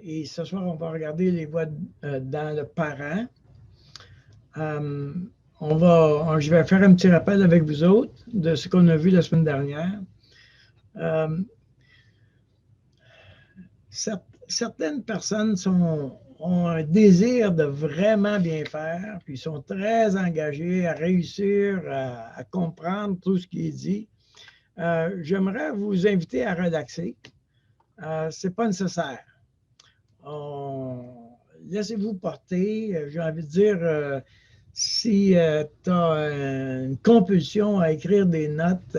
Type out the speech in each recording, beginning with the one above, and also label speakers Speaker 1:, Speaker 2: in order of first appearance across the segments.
Speaker 1: Et ce soir, on va regarder les voies dans le parent. Je vais faire un petit rappel avec vous autres de ce qu'on a vu la semaine dernière. Certaines personnes ont un désir de vraiment bien faire, puis sont très engagées à réussir, à comprendre tout ce qui est dit. J'aimerais vous inviter à relaxer. Ce n'est pas nécessaire. Laissez-vous porter. J'ai envie de dire, si tu as une compulsion à écrire des notes,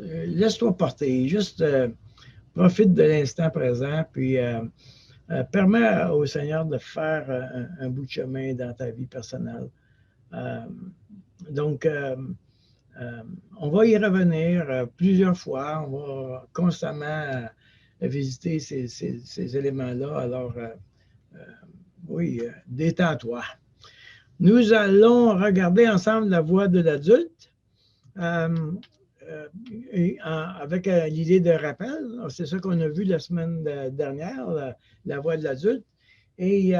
Speaker 1: laisse-toi porter. Juste profite de l'instant présent, puis permets au Seigneur de faire un bout de chemin dans ta vie personnelle. Donc, on va y revenir plusieurs fois. On va constamment visiter ces éléments-là. Alors, oui, détends-toi. Nous allons regarder ensemble la voie de l'adulte avec l'idée de rappel. C'est ça qu'on a vu la semaine dernière, la voie de l'adulte. Et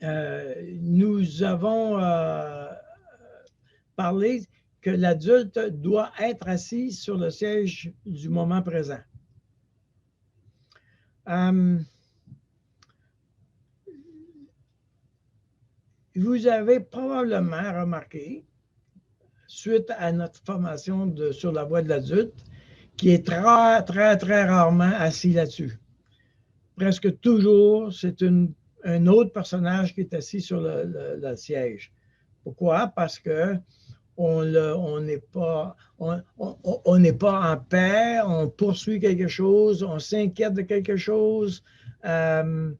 Speaker 1: nous avons parlé que l'adulte doit être assis sur le siège du moment présent. Vous avez probablement remarqué, suite à notre formation sur la voie de l'adulte, qui est très, très, très rarement assis là-dessus. Presque toujours, c'est un autre personnage qui est assis sur le siège. Pourquoi? Parce que on n'est pas en paix, on poursuit quelque chose, on s'inquiète de quelque chose, on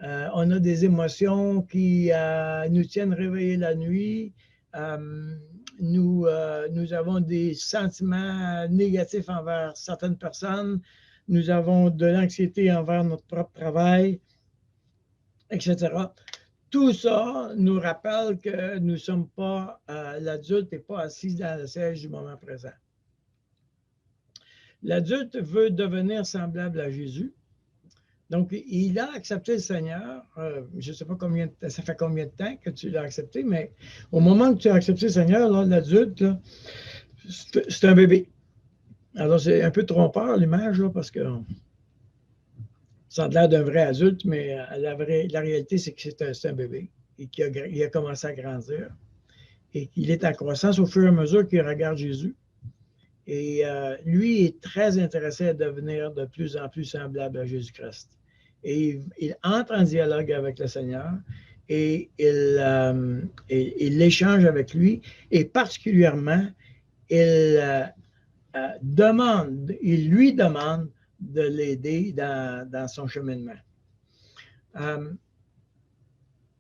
Speaker 1: a des émotions qui nous tiennent réveillés la nuit, nous avons des sentiments négatifs envers certaines personnes, nous avons de l'anxiété envers notre propre travail, etc. Tout ça nous rappelle que nous ne sommes pas, l'adulte n'est pas assis dans le siège du moment présent. L'adulte veut devenir semblable à Jésus. Donc, il a accepté le Seigneur. Je ne sais pas ça fait combien de temps que tu l'as accepté, mais au moment que tu as accepté le Seigneur, l'adulte, c'est un bébé. Alors, c'est un peu trompeur l'image, parce que ça a l'air d'un vrai adulte, mais la réalité, c'est que c'est un bébé et qu'il a commencé à grandir et qu'il est en croissance au fur et à mesure qu'il regarde Jésus. Et lui est très intéressé à devenir de plus en plus semblable à Jésus-Christ. Et il entre en dialogue avec le Seigneur et il échange avec lui et particulièrement, il lui demande de l'aider dans son cheminement.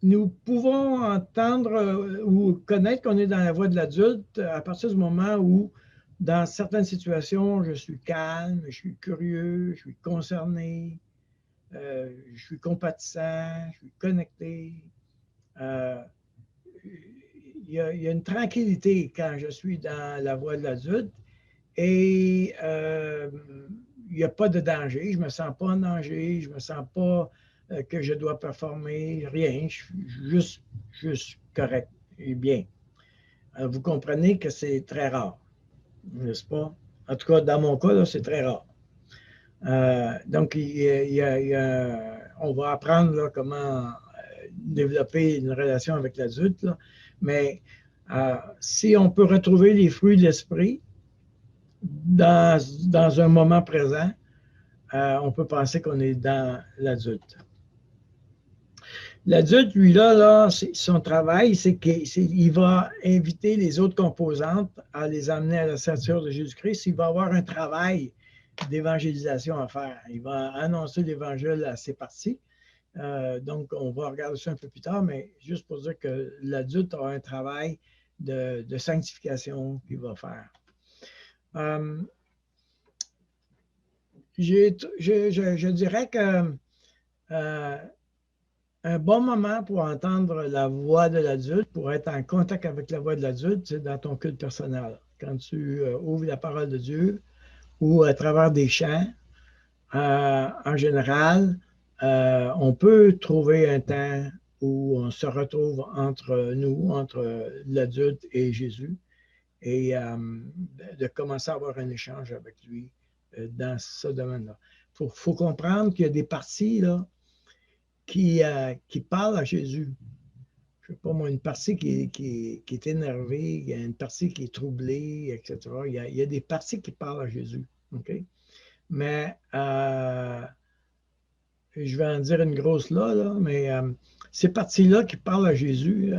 Speaker 1: Nous pouvons entendre ou connaître qu'on est dans la voie de l'adulte à partir du moment où, dans certaines situations, je suis calme, je suis curieux, je suis concerné, je suis compatissant, je suis connecté. Il y a une tranquillité quand je suis dans la voie de l'adulte et il n'y a pas de danger, je ne me sens pas en danger, je ne me sens pas que je dois performer, rien, je suis juste correct et bien. Alors, vous comprenez que c'est très rare, n'est-ce pas? En tout cas, dans mon cas, c'est très rare. Donc, on va apprendre comment développer une relation avec l'adulte, mais si on peut retrouver les fruits de l'esprit dans un moment présent, on peut penser qu'on est dans l'adulte. L'adulte, lui, son travail, c'est qu'il va inviter les autres composantes à les amener à la stature de Jésus-Christ. Il va avoir un travail d'évangélisation à faire. Il va annoncer l'évangile à ses parties. Donc, on va regarder ça un peu plus tard, mais juste pour dire que l'adulte a un travail de sanctification qu'il va faire. Je dirais que un bon moment pour entendre la voix de l'adulte, pour être en contact avec la voix de l'adulte, c'est dans ton culte personnel. Quand tu ouvres la parole de Dieu ou à travers des chants, en général, on peut trouver un temps où on se retrouve entre nous, entre l'adulte et Jésus, et de commencer à avoir un échange avec lui dans ce domaine-là. Faut comprendre qu'il y a des parties là, qui parlent à Jésus. Je ne sais pas moi, une partie qui est énervée, il y a une partie qui est troublée, etc. Il y a des parties qui parlent à Jésus. Okay? Mais je vais en dire une grosse là mais ces parties-là qui parlent à Jésus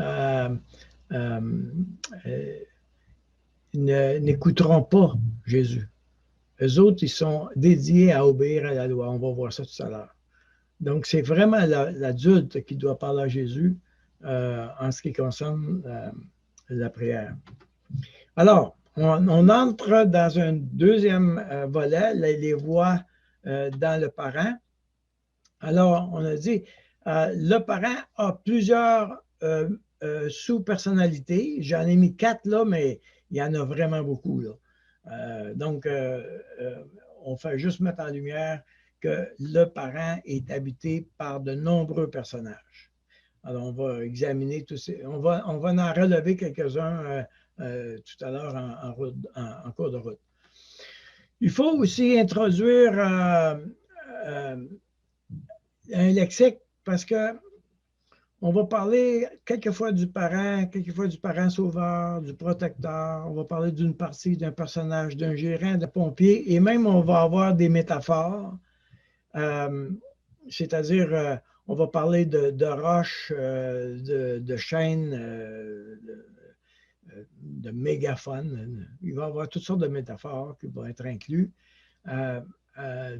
Speaker 1: n'écouteront pas Jésus. Eux autres, ils sont dédiés à obéir à la loi. On va voir ça tout à l'heure. Donc, c'est vraiment l'adulte qui doit parler à Jésus en ce qui concerne la prière. Alors, on entre dans un deuxième volet, les voies dans le parent. Alors, on a dit, le parent a plusieurs sous-personnalités. J'en ai mis 4 là, mais il y en a vraiment beaucoup là. Donc, on fait juste mettre en lumière que le parent est habité par de nombreux personnages. Alors, on va examiner tous ces... On va en relever quelques-uns tout à l'heure en cours de route. Il faut aussi introduire un lexique parce que on va parler quelquefois du parent sauveur, du protecteur, on va parler d'une partie, d'un personnage, d'un gérant, d'un pompier, et même on va avoir des métaphores, c'est-à-dire on va parler de roches, de chaînes, de mégaphones. Il va y avoir toutes sortes de métaphores qui vont être incluses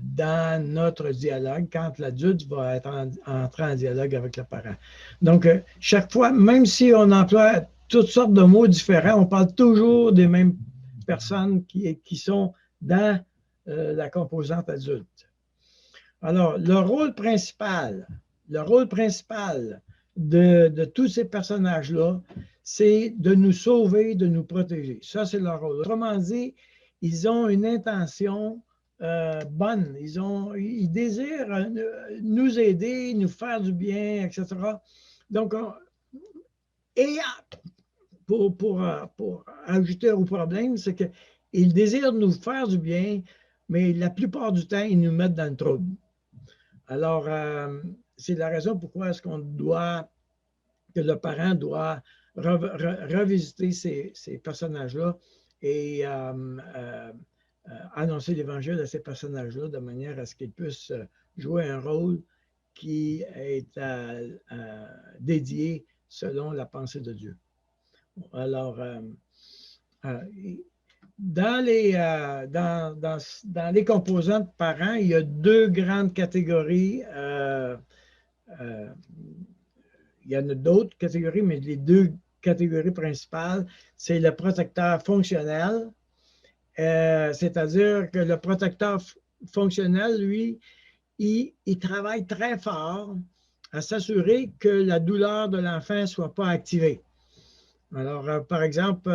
Speaker 1: dans notre dialogue quand l'adulte va entrer en dialogue avec le parent. Donc, chaque fois, même si on emploie toutes sortes de mots différents, on parle toujours des mêmes personnes qui sont dans la composante adulte. Alors, le rôle principal de tous ces personnages-là, c'est de nous sauver, de nous protéger. Ça, c'est leur rôle. Autrement dit, ils ont une intention bonne. Ils désirent nous aider, nous faire du bien, etc. Donc, et pour ajouter au problème, c'est qu'ils désirent nous faire du bien, mais la plupart du temps, ils nous mettent dans le trouble. Alors, c'est la raison pourquoi est-ce que le parent doit revisiter ces personnages-là et annoncer l'Évangile à ces personnages-là de manière à ce qu'ils puissent jouer un rôle qui est dédié selon la pensée de Dieu. Alors, dans les composantes parents, il y a 2 grandes catégories. Il y en a d'autres catégories, mais les 2 catégories principales, c'est le protecteur fonctionnel, c'est-à-dire que le protecteur fonctionnel, lui, il travaille très fort à s'assurer que la douleur de l'enfant ne soit pas activée. Alors, par exemple,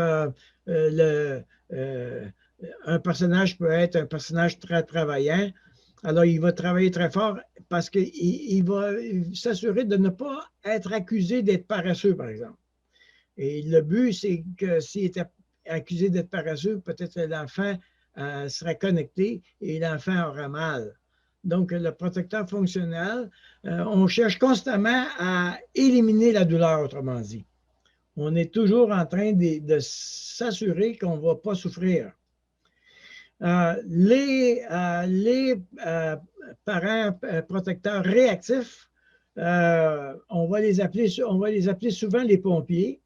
Speaker 1: un personnage peut être un personnage très travaillant. Alors, il va travailler très fort parce qu'il va s'assurer de ne pas être accusé d'être paresseux, par exemple. Et le but, c'est que s'il était accusé d'être paresseux, peut-être que l'enfant serait connecté et l'enfant aurait mal. Donc, le protecteur fonctionnel, on cherche constamment à éliminer la douleur, autrement dit. On est toujours en train de s'assurer qu'on ne va pas souffrir. Les parents protecteurs réactifs, on va les appeler souvent les pompiers.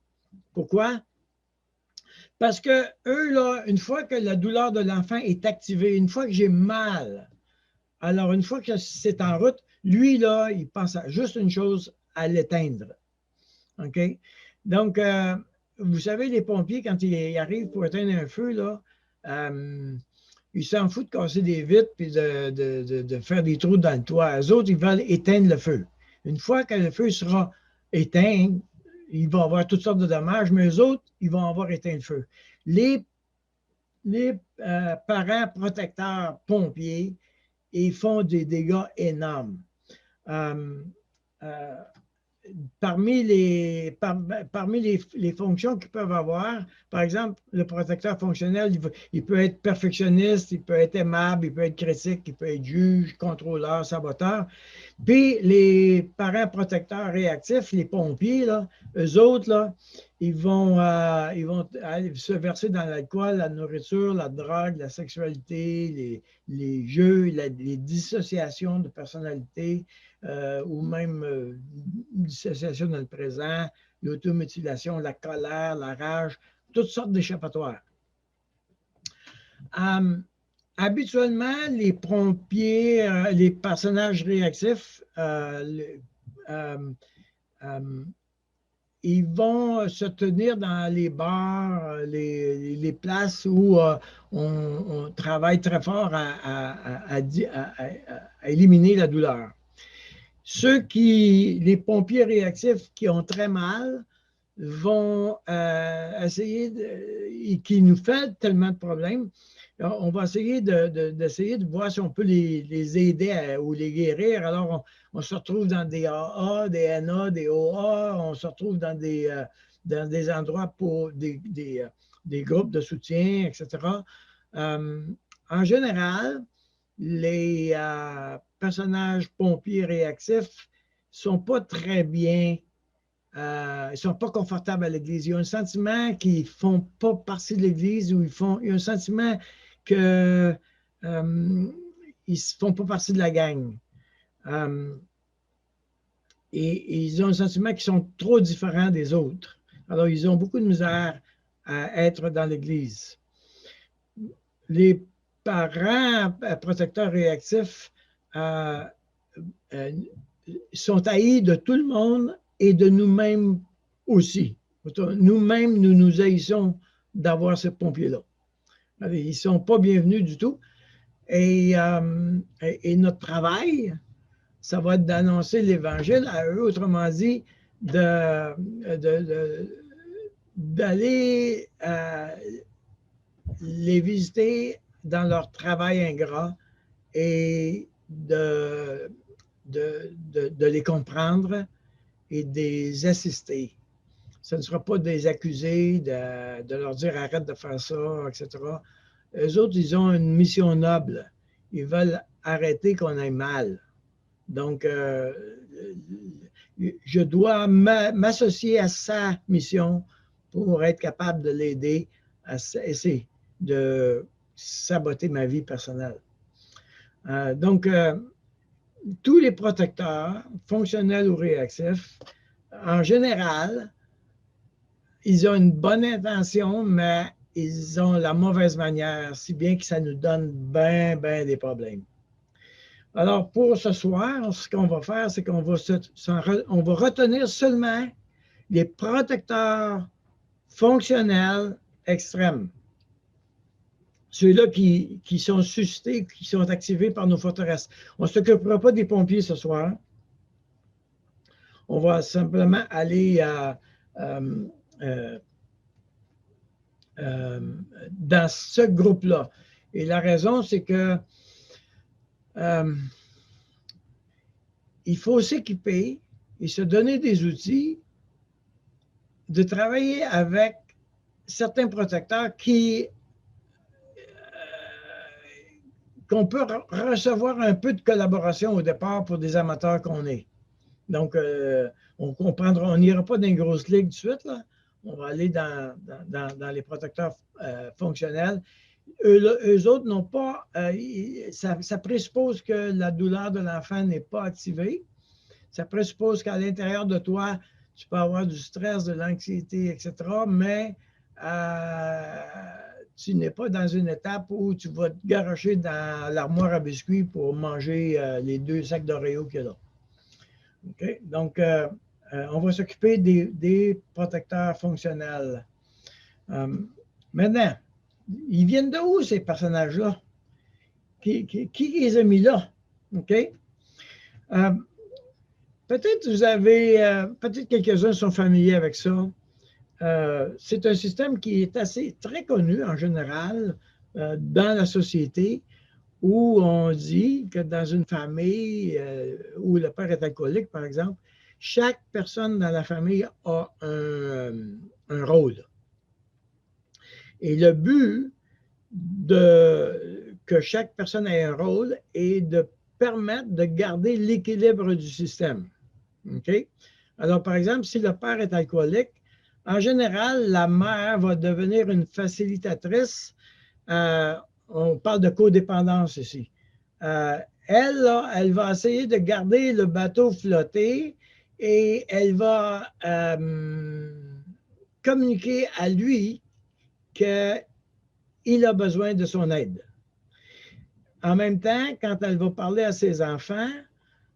Speaker 1: Pourquoi? Parce que eux, là, une fois que la douleur de l'enfant est activée, une fois que j'ai mal, alors une fois que c'est en route, lui, là, il pense à juste une chose, à l'éteindre. OK? Donc, vous savez, les pompiers, quand ils arrivent pour éteindre un feu, là, ils s'en foutent de casser des vitres et de faire des trous dans le toit. Eux autres, ils veulent éteindre le feu. Une fois que le feu sera éteint, il va y avoir toutes sortes de dommages, mais eux autres, ils vont avoir éteint le feu. Les parents protecteurs pompiers, et ils font des dégâts énormes. Parmi les fonctions qu'ils peuvent avoir, par exemple, le protecteur fonctionnel, il peut être perfectionniste, il peut être aimable, il peut être critique, il peut être juge, contrôleur, saboteur. Puis les parents protecteurs réactifs, les pompiers, là, eux autres, là, ils vont aller se verser dans l'alcool, la nourriture, la drogue, la sexualité, les jeux, les dissociations de personnalité, ou même une dissociation dans le présent, l'automutilation, la colère, la rage, toutes sortes d'échappatoires. Habituellement, les pompiers, les personnages réactifs, ils vont se tenir dans les bars, les places où on travaille très fort à éliminer la douleur. Les pompiers réactifs qui ont très mal vont essayer, et qui nous fait tellement de problèmes, on va essayer de voir si on peut les aider ou les guérir. Alors, on se retrouve dans des AA, des NA, des OA, on se retrouve dans des endroits pour des groupes de soutien, etc. En général, les personnages pompiers réactifs ne sont pas très bien, ils ne sont pas confortables à l'Église. Ils ont un sentiment qu'ils ne font pas partie de l'Église ou il y a un sentiment qu'ils ne font pas partie de la gang. Et ils ont un sentiment qu'ils sont trop différents des autres. Alors, ils ont beaucoup de misère à être dans l'Église. Les parents protecteurs réactifs sont haïs de tout le monde et de nous-mêmes aussi. Nous-mêmes, nous nous haïssons d'avoir ce pompier-là. Ils ne sont pas bienvenus du tout. Et notre travail, ça va être d'annoncer l'Évangile à eux, autrement dit, d'aller les visiter dans leur travail ingrat et de les comprendre et de les assister. Ce ne sera pas des accusés, de leur dire arrête de faire ça, etc. Eux autres, ils ont une mission noble. Ils veulent arrêter qu'on aille mal. Donc, je dois m'associer à sa mission pour être capable de l'aider à essayer de saboter ma vie personnelle. Donc, tous les protecteurs, fonctionnels ou réactifs, en général, ils ont une bonne intention, mais ils ont la mauvaise manière, si bien que ça nous donne bien des problèmes. Alors, pour ce soir, ce qu'on va faire, c'est qu'on va retenir seulement les protecteurs fonctionnels extrêmes. Ceux-là qui sont suscités, qui sont activés par nos forteresses. On ne s'occupera pas des pompiers ce soir. On va simplement aller dans ce groupe-là. Et la raison, c'est que il faut s'équiper et se donner des outils de travailler avec certains protecteurs qu'on peut recevoir un peu de collaboration au départ pour des amateurs qu'on est. Donc, on n'ira pas dans une grosse ligue tout de suite, là. On va aller dans les protecteurs fonctionnels. Eux autres n'ont pas, ça présuppose que la douleur de l'enfant n'est pas activée. Ça présuppose qu'à l'intérieur de toi, tu peux avoir du stress, de l'anxiété, etc., mais tu n'es pas dans une étape où tu vas te garocher dans l'armoire à biscuits pour manger les 2 sacs d'Oreo qu'il y a là. Okay? Donc, on va s'occuper des protecteurs fonctionnels. Maintenant, ils viennent de où ces personnages-là? Qui les a mis là? OK? Peut-être quelques-uns sont familiers avec ça. C'est un système qui est très connu en général dans la société où on dit que dans une famille où le père est alcoolique, par exemple, chaque personne dans la famille a un rôle. Et le but que chaque personne ait un rôle est de permettre de garder l'équilibre du système. OK? Alors, par exemple, si le père est alcoolique, en général, la mère va devenir une facilitatrice. On parle de codépendance ici. Elle, là, elle va essayer de garder le bateau flotté et elle va communiquer à lui qu'il a besoin de son aide. En même temps, quand elle va parler à ses enfants,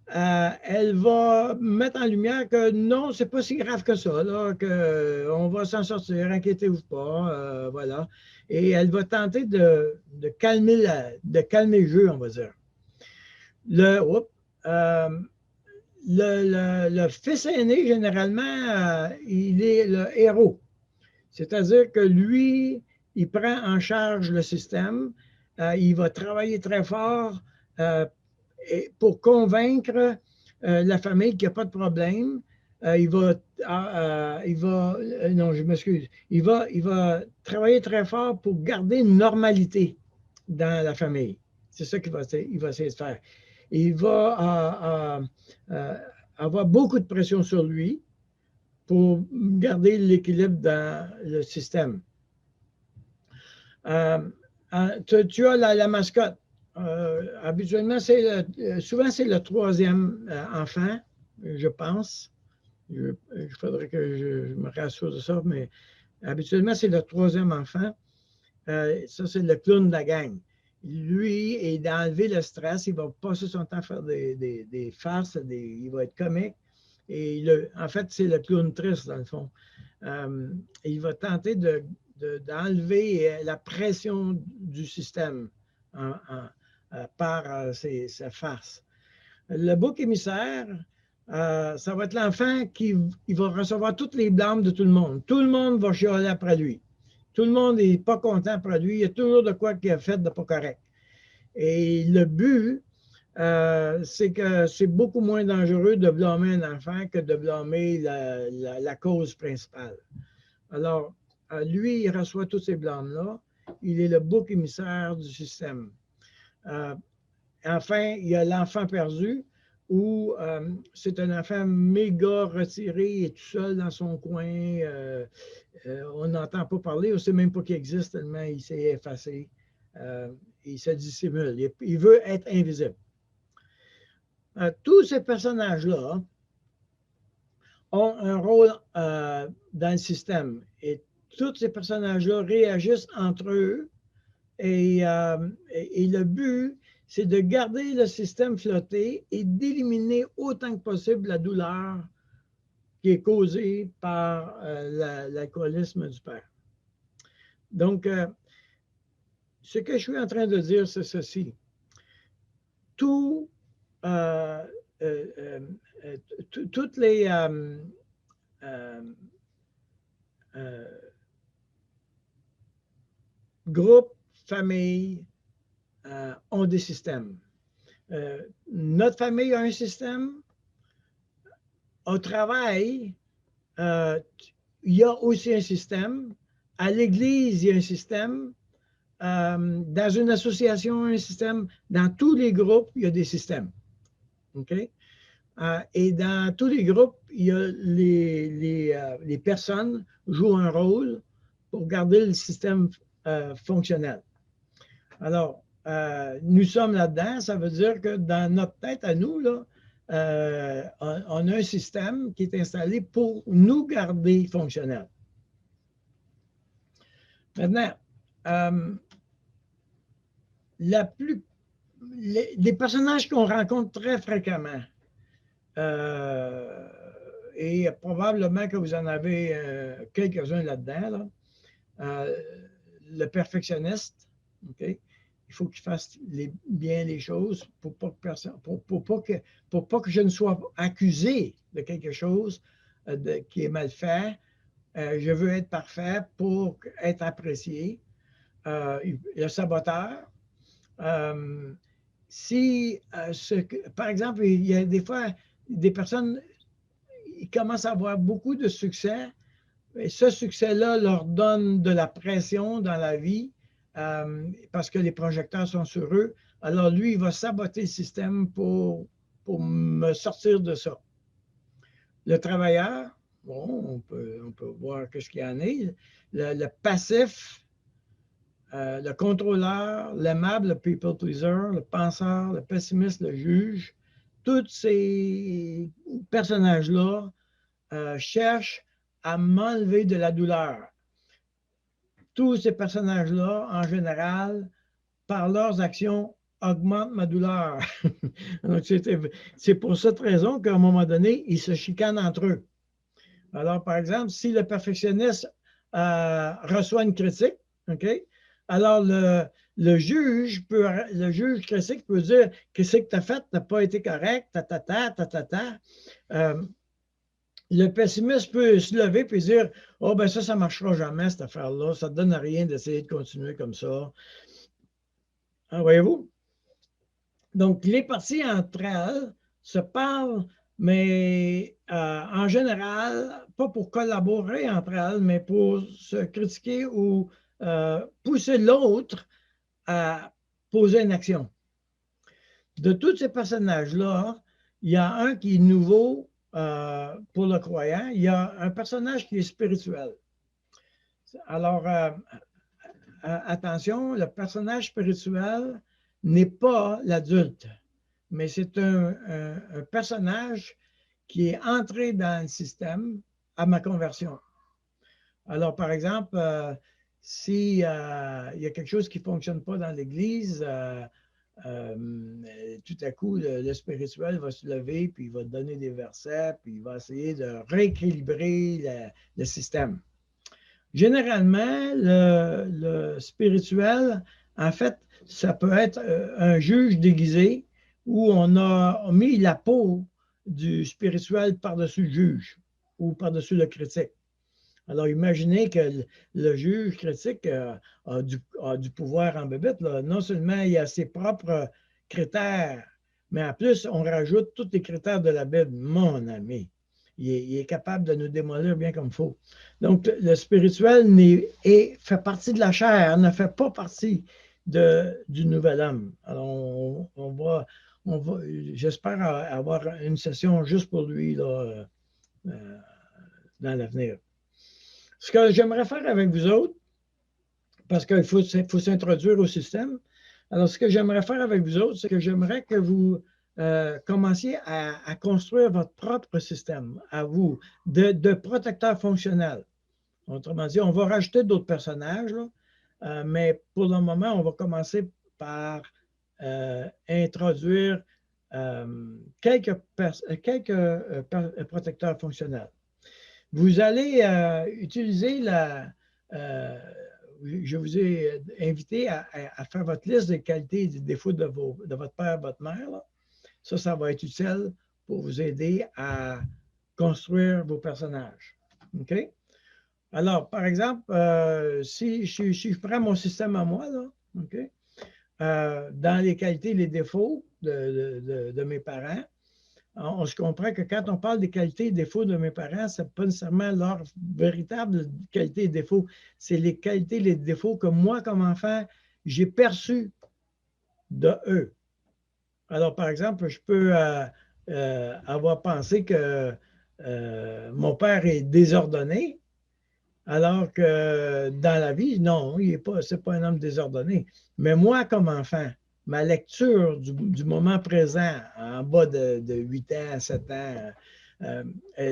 Speaker 1: elle va mettre en lumière que non, c'est pas si grave que ça, là, qu'on va s'en sortir, inquiétez-vous pas, voilà. Et elle va tenter de calmer le jeu, on va dire. Le fils aîné, généralement, il est le héros. C'est-à-dire que lui, il prend en charge le système, il va travailler très fort pour convaincre la famille qu'il n'y a pas de problème. Non, je m'excuse. Il va travailler très fort pour garder une normalité dans la famille. C'est ça qu'il va essayer de faire. Il va avoir beaucoup de pression sur lui pour garder l'équilibre dans le système. Tu as la mascotte. Habituellement, souvent c'est le troisième enfant, je pense. Il faudrait que je me rassure de ça, mais habituellement, c'est le troisième enfant. Ça, c'est le clown de la gang. Lui, est d'enlever le stress, il va passer son temps à faire des farces, il va être comique. Et en fait, c'est le clown triste, dans le fond. Il va tenter d'enlever la pression du système par sa farce. Le bouc émissaire, ça va être l'enfant qui va recevoir toutes les blâmes de tout le monde. Tout le monde va chialer après lui. Tout le monde n'est pas content après lui. Il y a toujours de quoi qu'il a fait de pas correct. Et le but, c'est que c'est beaucoup moins dangereux de blâmer un enfant que de blâmer la cause principale. Alors, lui, il reçoit tous ces blâmes-là. Il est le bouc émissaire du système. Enfin, il y a l'enfant perdu, où c'est un enfant méga retiré et tout seul dans son coin. On n'entend pas parler, on ne sait même pas qu'il existe tellement il s'est effacé. Il se dissimule. Il veut être invisible. Tous ces personnages-là ont un rôle dans le système. Et tous ces personnages-là réagissent entre eux. Et le but, c'est de garder le système flotté et d'éliminer autant que possible la douleur qui est causée par l'alcoolisme du père. Donc, ce que je suis en train de dire, c'est ceci. Toutes les groupes, familles ont des systèmes. Notre famille a un système. Au travail, il y a aussi un système. À l'église, il y a un système. Dans une association, un système. Dans tous les groupes, il y a des systèmes. OK? Et dans tous les groupes, il y a les personnes jouent un rôle pour garder le système fonctionnel. Alors, nous sommes là-dedans. Ça veut dire que dans notre tête à nous, là, on a un système qui est installé pour nous garder fonctionnels. Maintenant, les personnages qu'on rencontre très fréquemment, et probablement que vous en avez quelques-uns là-dedans, le perfectionniste, okay? Il faut qu'il fasse bien les choses pour pas que je ne sois accusé de quelque chose qui est mal fait. Je veux être parfait pour être apprécié. Le saboteur, si, par exemple, il y a des fois des personnes, ils commencent à avoir beaucoup de succès, et ce succès-là leur donne de la pression dans la vie parce que les projecteurs sont sur eux. Alors lui, il va saboter le système pour me sortir de ça. Le travailleur, bon, on peut voir ce qu'il y en est. Le passif, le contrôleur, l'aimable, le people pleaser, le penseur, le pessimiste, le juge, tous ces personnages-là cherchent à m'enlever de la douleur. Tous ces personnages-là, en général, par leurs actions, augmentent ma douleur. C'est pour cette raison qu'à un moment donné, ils se chicanent entre eux. Alors, par exemple, si le perfectionniste reçoit une critique, OK, alors le juge critique peut dire qu'est-ce que tu as fait, tu n'as pas été correct, le pessimiste peut se lever et dire oh, ben ça ne marchera jamais, cette affaire-là, ça ne donne à rien d'essayer de continuer comme ça. Hein, voyez-vous? Donc, les parties entre elles se parlent, mais en général, pas pour collaborer entre elles, mais pour se critiquer ou pousser l'autre à poser une action. De tous ces personnages-là, il y a un qui est nouveau pour le croyant. Il y a un personnage qui est spirituel. Alors, attention, le personnage spirituel n'est pas l'adulte, mais c'est un personnage qui est entré dans le système à ma conversion. Alors, par exemple, s'il y a quelque chose qui ne fonctionne pas dans l'Église, tout à coup, le spirituel va se lever, puis il va donner des versets, puis il va essayer de rééquilibrer le système. Généralement, le spirituel, en fait, ça peut être un juge déguisé où on a mis la peau du spirituel par-dessus le juge ou par-dessus le critique. Alors, imaginez que le juge critique a du pouvoir en bébête. Là. Non seulement il a ses propres critères, mais en plus, on rajoute tous les critères de la Bible. Mon ami, il est capable de nous démolir bien comme il faut. Donc, le spirituel fait partie de la chair, ne fait pas partie du nouvel homme. Alors, j'espère avoir une session juste pour lui là, dans l'avenir. Ce que j'aimerais faire avec vous autres, parce qu'il faut s'introduire au système, alors ce que j'aimerais faire avec vous autres, c'est que j'aimerais que vous commenciez à construire votre propre système, à vous, de protecteurs fonctionnels. Autrement dit, on va rajouter d'autres personnages, là, mais pour le moment, on va commencer par introduire quelques protecteurs fonctionnels. Vous allez utiliser je vous ai invité à faire votre liste des qualités et des défauts de votre père, votre mère. Là. Ça va être utile pour vous aider à construire vos personnages. OK? Alors, par exemple, si je prends mon système à moi, là, OK? Dans les qualités et les défauts de mes parents, on se comprend que quand on parle des qualités et défauts de mes parents, ce n'est pas nécessairement leur véritable qualité et défauts. C'est les qualités et les défauts que moi, comme enfant, j'ai perçus de eux. Alors, par exemple, je peux avoir pensé que mon père est désordonné, alors que dans la vie, non, ce n'est pas un homme désordonné. Mais moi, comme enfant, ma lecture du moment présent, en bas de 8 ans à 7 ans,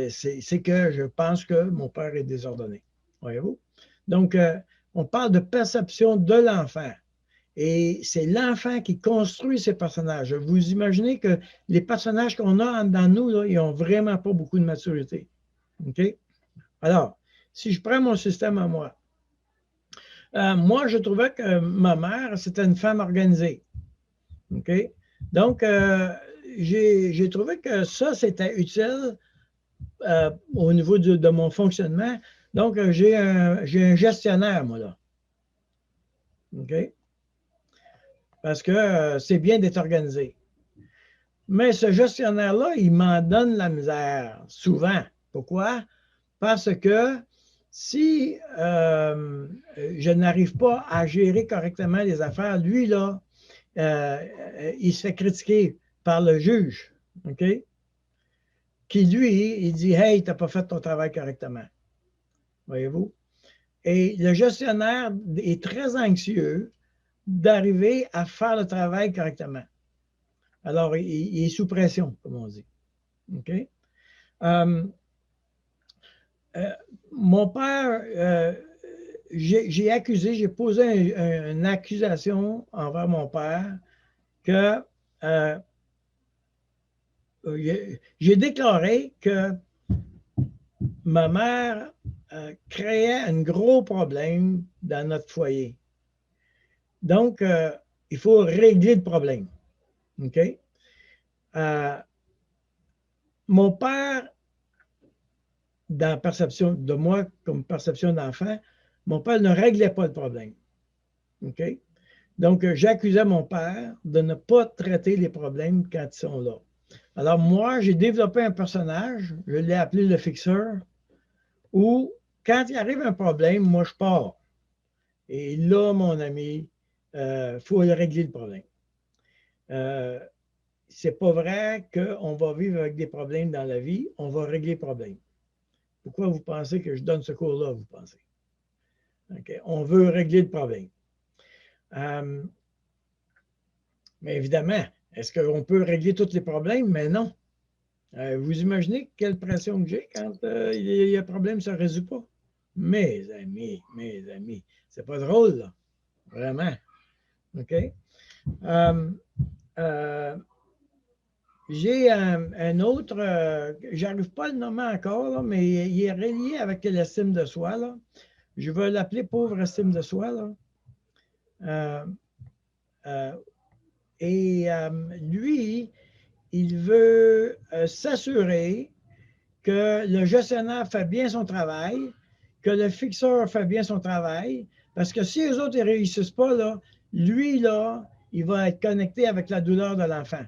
Speaker 1: c'est que je pense que mon père est désordonné. Voyez-vous? Donc, on parle de perception de l'enfant. Et c'est l'enfant qui construit ces personnages. Vous imaginez que les personnages qu'on a dans nous, là, ils n'ont vraiment pas beaucoup de maturité. OK? Alors, si je prends mon système à moi, moi, je trouvais que ma mère, c'était une femme organisée. OK? Donc, j'ai trouvé que ça, c'était utile au niveau de mon fonctionnement. Donc, j'ai un gestionnaire, moi, là. OK? parce que c'est bien d'être organisé. Mais ce gestionnaire-là, il m'en donne la misère, souvent. Pourquoi? Parce que si je n'arrive pas à gérer correctement les affaires, lui, là, il se fait critiquer par le juge, OK? Qui, lui, il dit « Hey, tu n'as pas fait ton travail correctement. » Voyez-vous? Et le gestionnaire est très anxieux d'arriver à faire le travail correctement. Alors, il est sous pression, comme on dit. OK? Mon père, j'ai posé une accusation envers mon père que j'ai déclaré que ma mère créait un gros problème dans notre foyer. Donc, il faut régler le problème. OK? Mon père, dans la perception de moi, comme perception d'enfant, mon père ne réglait pas le problème. OK? Donc, j'accusais mon père de ne pas traiter les problèmes quand ils sont là. Alors, moi, j'ai développé un personnage, je l'ai appelé le fixeur, où, quand il arrive un problème, moi, je pars. Et là, mon ami, il faut régler le problème. C'est pas vrai qu'on va vivre avec des problèmes dans la vie, on va régler les problèmes. Pourquoi vous pensez que je donne ce cours-là, vous pensez? Okay. On veut régler le problème. Mais évidemment, est-ce qu'on peut régler tous les problèmes? Mais non. Vous imaginez quelle pression que j'ai quand il y a un problème, ça ne résout pas? Mes amis, c'est pas drôle, là. Vraiment. OK? J'ai un autre, j'arrive pas à le nommer encore, là, mais il est relié avec l'estime de soi. Là. Je vais l'appeler pauvre estime de soi. Là. Et lui, il veut s'assurer que le gestionnaire fait bien son travail, que le fixeur fait bien son travail, parce que si les autres ne réussissent pas, là, lui, là, il va être connecté avec la douleur de l'enfant.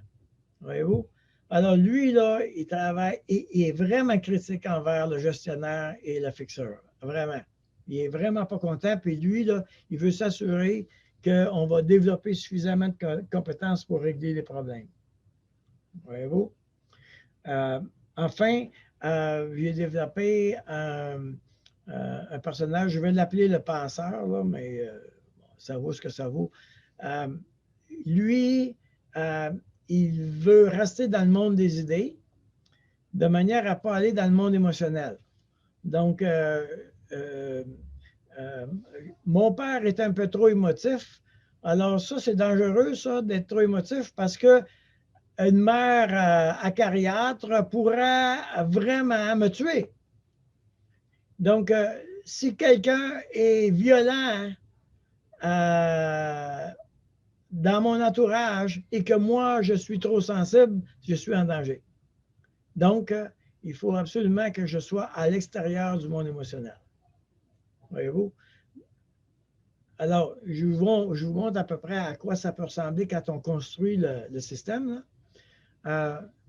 Speaker 1: Voyez-vous? Alors, lui, là, il travaille, il est vraiment critique envers le gestionnaire et le fixeur. Vraiment. Il n'est vraiment pas content. Puis lui, là, il veut s'assurer qu'on va développer suffisamment de compétences pour régler les problèmes. Voyez-vous? Enfin, j'ai développé un personnage, je vais l'appeler le penseur, là, mais ça vaut ce que ça vaut. Lui, il veut rester dans le monde des idées de manière à ne pas aller dans le monde émotionnel. Donc, mon père est un peu trop émotif. Alors ça, c'est dangereux, ça, d'être trop émotif parce que une mère acariâtre pourrait vraiment me tuer. Donc, si quelqu'un est violent dans mon entourage et que moi, je suis trop sensible, je suis en danger. Donc, il faut absolument que je sois à l'extérieur du monde émotionnel. Voyez-vous? Alors, je vous montre à peu près à quoi ça peut ressembler quand on construit le système.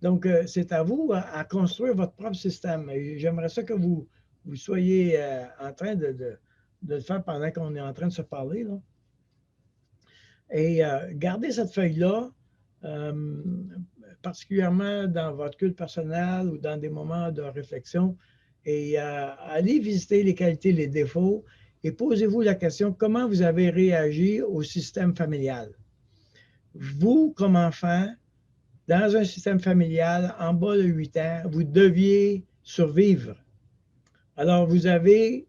Speaker 1: Donc, c'est à vous à construire votre propre système. J'aimerais ça que vous soyez en train de le faire pendant qu'on est en train de se parler. Là. Et gardez cette feuille-là, particulièrement dans votre culte personnel ou dans des moments de réflexion, et allez visiter les qualités, les défauts, et posez-vous la question, comment vous avez réagi au système familial? Vous, comme enfant, dans un système familial, en bas de 8 ans, vous deviez survivre. Alors, vous avez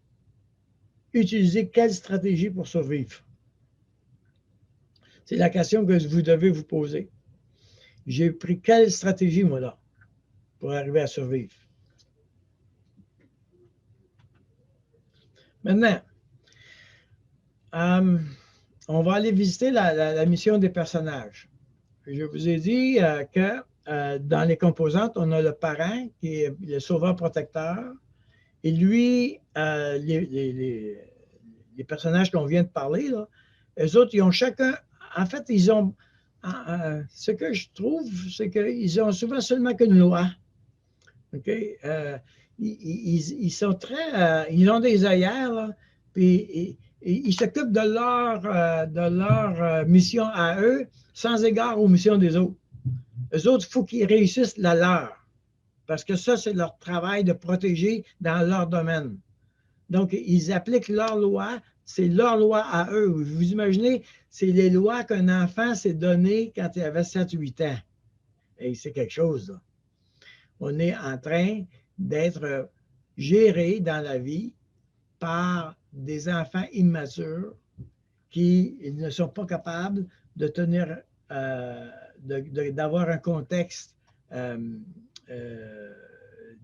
Speaker 1: utilisé quelle stratégie pour survivre? C'est la question que vous devez vous poser. J'ai pris quelle stratégie, moi, là, pour arriver à survivre? Maintenant, on va aller visiter la mission des personnages. Je vous ai dit que dans les composantes, on a le parent qui est le sauveur-protecteur. Et lui, les personnages qu'on vient de parler, là, eux autres, ils ont chacun en fait, ils ont, ce que je trouve, c'est qu'ils ont souvent seulement qu'une loi. OK? Ils sont très, ils ont des œillères, là, puis ils s'occupent de leur mission à eux, sans égard aux missions des autres. Eux autres, il faut qu'ils réussissent la leur, parce que ça, c'est leur travail de protéger dans leur domaine. Donc, ils appliquent leur loi, c'est leur loi à eux. Vous imaginez, c'est les lois qu'un enfant s'est donné quand il avait 7-8 ans. Et c'est quelque chose, là. On est en train d'être géré dans la vie par des enfants immatures qui ne sont pas capables de tenir, d'avoir un contexte de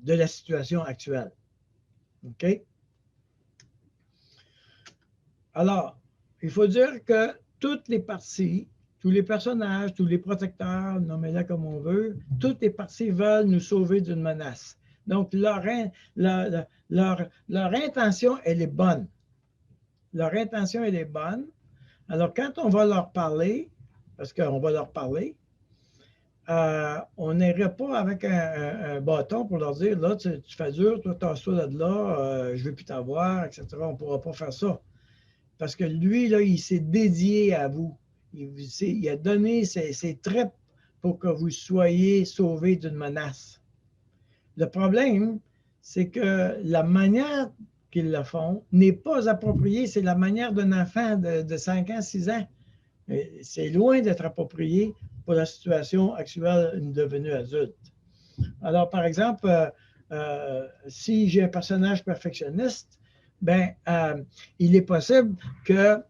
Speaker 1: la situation actuelle. OK? Alors, il faut dire que toutes les parties, tous les personnages, tous les protecteurs, nommez-les comme on veut, toutes les parties veulent nous sauver d'une menace. Donc, leur intention, elle est bonne. Leur intention, elle est bonne. Alors, quand on va leur parler, parce qu'on va leur parler, on n'irait pas avec un bâton pour leur dire, là, tu fais dur, toi, tasse-toi de là, je ne veux plus t'avoir, etc. On ne pourra pas faire ça. Parce que lui, là, il s'est dédié à vous. Il a donné ses traits pour que vous soyez sauvés d'une menace. Le problème, c'est que la manière qu'ils le font n'est pas appropriée. C'est la manière d'un enfant de 5 ans, 6 ans. C'est loin d'être approprié pour la situation actuelle devenue adulte. Alors, par exemple, si j'ai un personnage perfectionniste, ben, il est possible que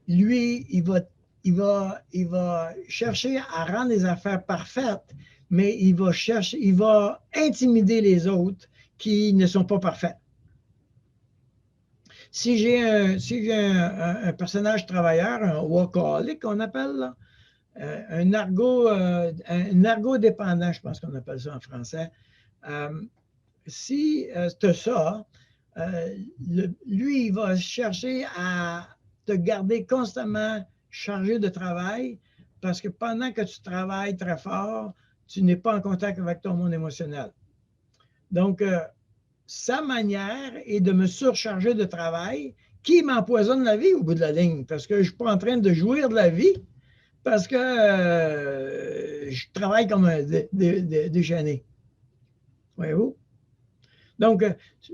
Speaker 1: lui, il va chercher à rendre les affaires parfaites, mais il va intimider les autres qui ne sont pas parfaits. Si j'ai un personnage travailleur, un workaholic qu'on appelle, là, un ergodépendant, je pense qu'on appelle ça en français. Si tu as ça, lui, il va chercher à te garder constamment chargé de travail parce que pendant que tu travailles très fort, tu n'es pas en contact avec ton monde émotionnel. Donc, sa manière est de me surcharger de travail qui m'empoisonne la vie au bout de la ligne parce que je ne suis pas en train de jouir de la vie parce que je travaille comme un déchaîné. Voyez-vous? Donc,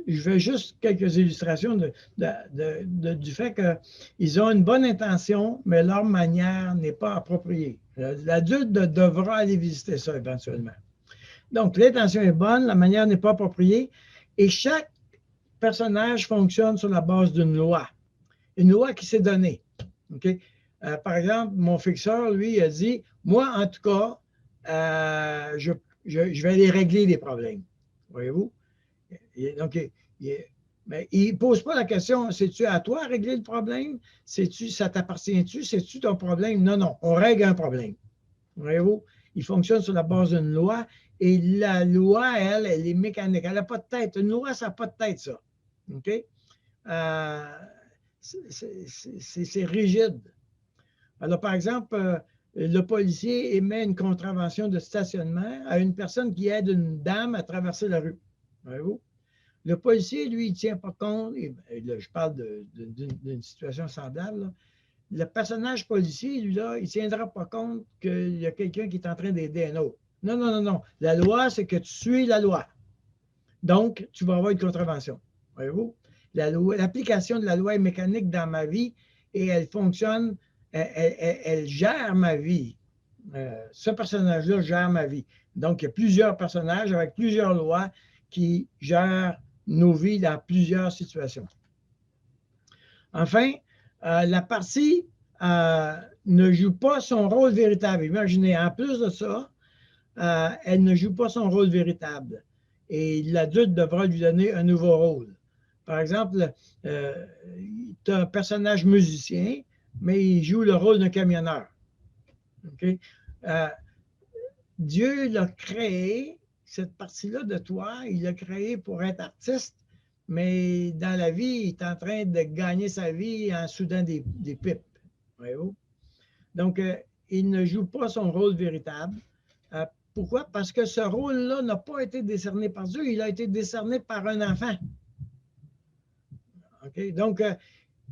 Speaker 1: je fais juste quelques illustrations du fait qu'ils ont une bonne intention, mais leur manière n'est pas appropriée. L'adulte devra aller visiter ça éventuellement. Donc, l'intention est bonne, la manière n'est pas appropriée, et chaque personnage fonctionne sur la base d'une loi. Une loi qui s'est donnée. Okay? Par exemple, mon fixeur, lui, il a dit, moi, en tout cas, je vais aller régler les problèmes. Voyez-vous? Donc, mais il ne pose pas la question, c'est-tu à toi à régler le problème? Ça t'appartient-tu? C'est-tu ton problème? Non, non, on règle un problème. Voyez-vous? Il fonctionne sur la base d'une loi et la loi, elle est mécanique. Elle n'a pas de tête. Une loi, ça n'a pas de tête, ça. OK? C'est rigide. Alors, par exemple, le policier émet une contravention de stationnement à une personne qui aide une dame à traverser la rue. Voyez-vous? Le policier, lui, il ne tient pas compte, et là, je parle d'une situation semblable, là. Le personnage policier, lui, là, il ne tiendra pas compte qu'il y a quelqu'un qui est en train d'aider un autre. Non, non, non, non. La loi, c'est que tu suis la loi. Donc, tu vas avoir une contravention. Voyez-vous? L'application de la loi est mécanique dans ma vie et elle fonctionne, elle gère ma vie. Ce personnage-là gère ma vie. Donc, il y a plusieurs personnages avec plusieurs lois qui gèrent nos vies dans plusieurs situations. Enfin, la partie ne joue pas son rôle véritable. Imaginez, en plus de ça, elle ne joue pas son rôle véritable. Et l'adulte devra lui donner un nouveau rôle. Par exemple, tu as un personnage musicien, mais il joue le rôle d'un camionneur. Okay? Dieu l'a créé, cette partie-là de toi, il l'a créé pour être artiste, mais dans la vie, il est en train de gagner sa vie en soudant des pipes. Voyez-vous? Donc, il ne joue pas son rôle véritable. Pourquoi? Parce que ce rôle-là n'a pas été décerné par Dieu, il a été décerné par un enfant. Okay? Donc,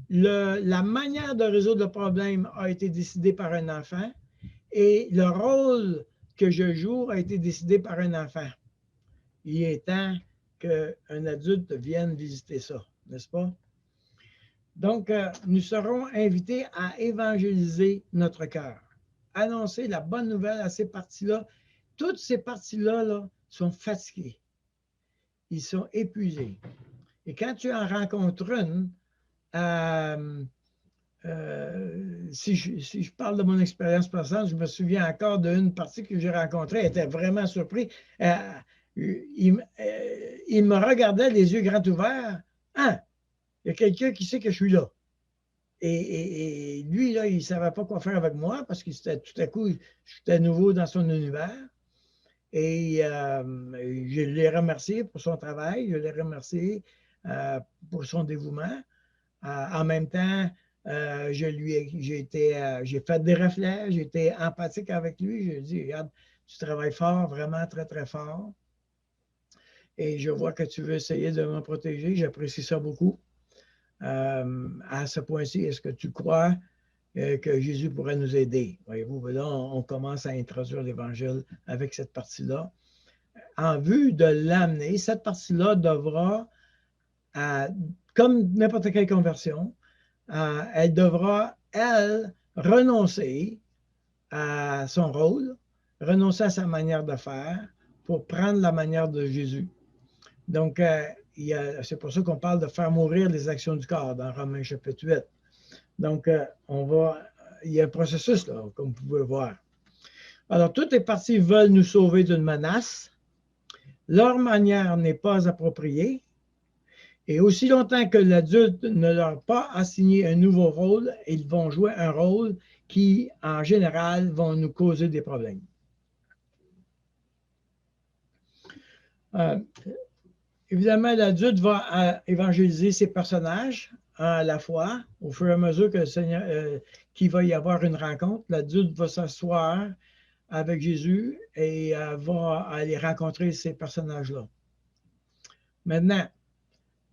Speaker 1: la manière de résoudre le problème a été décidée par un enfant et le rôle que je joue a été décidé par un enfant. Il est temps qu'un adulte vienne visiter ça, n'est-ce pas? Donc, nous serons invités à évangéliser notre cœur, annoncer la bonne nouvelle à ces parties-là. Toutes ces parties-là là, sont fatiguées. Ils sont épuisés. Et quand tu en rencontres une, si je parle de mon expérience personnelle, je me souviens encore d'une partie que j'ai rencontrée, elle était vraiment surpris. Il me regardait les yeux grands ouverts. Ah, il y a quelqu'un qui sait que je suis là. Et lui, là, il ne savait pas quoi faire avec moi parce que tout à coup, j'étais nouveau dans son univers. Et je l'ai remercié pour son travail, je l'ai remercié pour son dévouement. En même temps, j'ai fait des reflets, j'ai été empathique avec lui. Je lui ai dit, regarde, tu travailles fort, vraiment très, très fort. Et je vois que tu veux essayer de me protéger. J'apprécie ça beaucoup. À ce point-ci, est-ce que tu crois que Jésus pourrait nous aider? Voyez-vous, là, on commence à introduire l'Évangile avec cette partie-là. En vue de l'amener, cette partie-là devra, comme n'importe quelle conversion, elle devra, elle, renoncer à son rôle, renoncer à sa manière de faire pour prendre la manière de Jésus. Donc, c'est pour ça qu'on parle de faire mourir les actions du corps dans Romains chapitre 8. Donc, il y a un processus, là, comme vous pouvez voir. Alors, toutes les parties veulent nous sauver d'une menace. Leur manière n'est pas appropriée. Et aussi longtemps que l'adulte ne leur a pas assigné un nouveau rôle, ils vont jouer un rôle qui, en général, vont nous causer des problèmes. Évidemment, l'adulte va évangéliser ses personnages à la fois, au fur et à mesure que le Seigneur, qu'il va y avoir une rencontre. L'adulte va s'asseoir avec Jésus et va aller rencontrer ces personnages-là. Maintenant,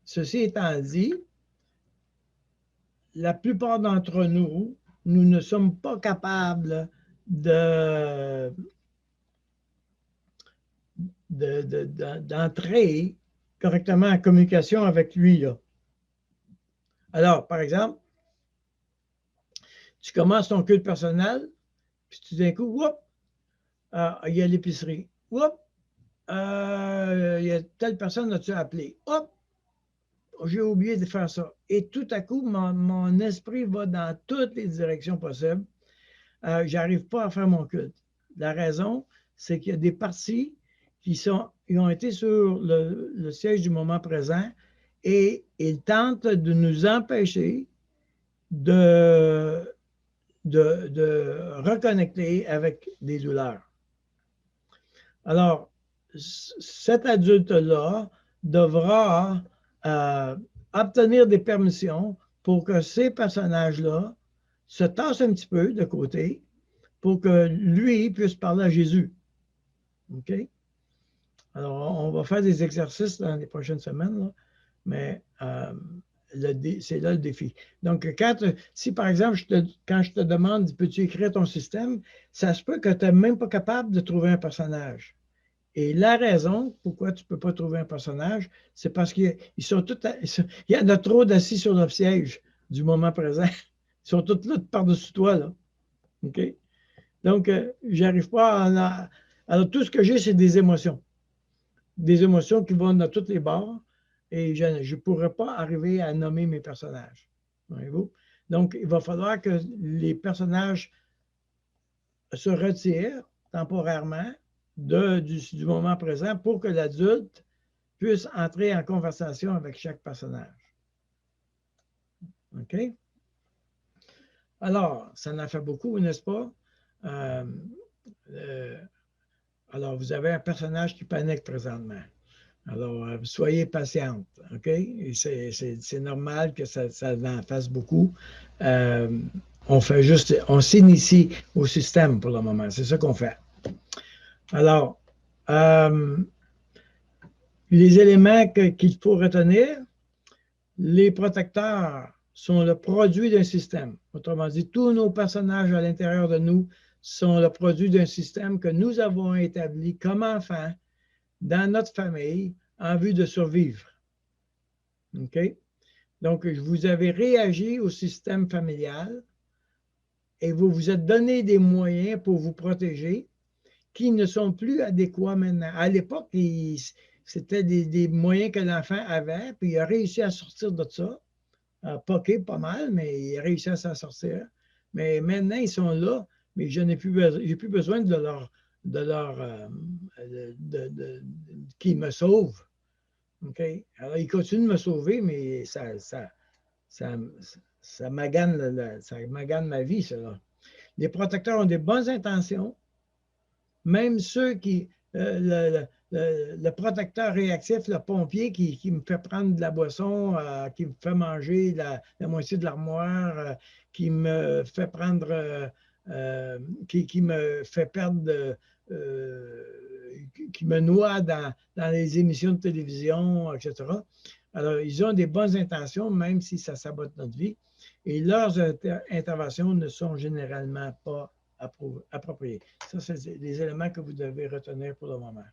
Speaker 1: ceci étant dit, la plupart d'entre nous, nous ne sommes pas capables d'entrer correctement en communication avec lui, là. Alors, par exemple, tu commences ton culte personnel, puis tout d'un coup, il y a l'épicerie. Il y a telle personne que tu as appelé. J'ai oublié de faire ça. Et tout à coup, mon esprit va dans toutes les directions possibles. Je n'arrive pas à faire mon culte. La raison, c'est qu'il y a des parties qui ont été sur le siège du moment présent et ils tentent de nous empêcher de reconnecter avec des douleurs. Alors, cet adulte-là devra obtenir des permissions pour que ces personnages-là se tassent un petit peu de côté pour que lui puisse parler à Jésus. OK? Alors, on va faire des exercices dans les prochaines semaines, là, mais c'est là le défi. Donc, si par exemple, quand je te demande, peux-tu écrire ton système, ça se peut que tu n'es même pas capable de trouver un personnage. Et la raison pourquoi tu ne peux pas trouver un personnage, c'est parce qu'il y en a trop d'assis sur le siège du moment présent. Ils sont tous là par-dessus toi, là. OK? Donc, j'arrive pas à... Alors, tout ce que j'ai, c'est des émotions. Des émotions qui vont dans tous les bords. Et je ne pourrais pas arriver à nommer mes personnages. Voyez-vous? Donc, il va falloir que les personnages se retirent temporairement du moment présent pour que l'adulte puisse entrer en conversation avec chaque personnage. OK? Alors, ça en fait beaucoup, n'est-ce pas? Alors, vous avez un personnage qui panique présentement. Alors, soyez patiente, OK? C'est normal que ça en fasse beaucoup. On fait juste, on s'initie au système pour le moment. C'est ça qu'on fait. Alors, les éléments qu'il faut retenir, les protecteurs sont le produit d'un système. Autrement dit, tous nos personnages à l'intérieur de nous sont le produit d'un système que nous avons établi comme enfants dans notre famille en vue de survivre. OK? Donc, vous avez réagi au système familial et vous vous êtes donné des moyens pour vous protéger qui ne sont plus adéquats maintenant. À l'époque, c'était des moyens que l'enfant avait, puis il a réussi à sortir de ça. Poqué pas mal, mais il a réussi à s'en sortir. Mais maintenant, ils sont là, mais je n'ai plus, plus besoin de qu'ils me sauvent. OK? Alors, ils continuent de me sauver, mais ça magane ma vie, cela. Les protecteurs ont des bonnes intentions, même ceux qui, le protecteur réactif, le pompier qui me fait prendre de la boisson, qui me fait manger la moitié de l'armoire, qui me fait prendre, qui me fait perdre, qui me noie dans les émissions de télévision, etc. Alors, ils ont des bonnes intentions, même si ça sabote notre vie. Et leurs interventions ne sont généralement pas appropriées. Ça, c'est des éléments que vous devez retenir pour le moment.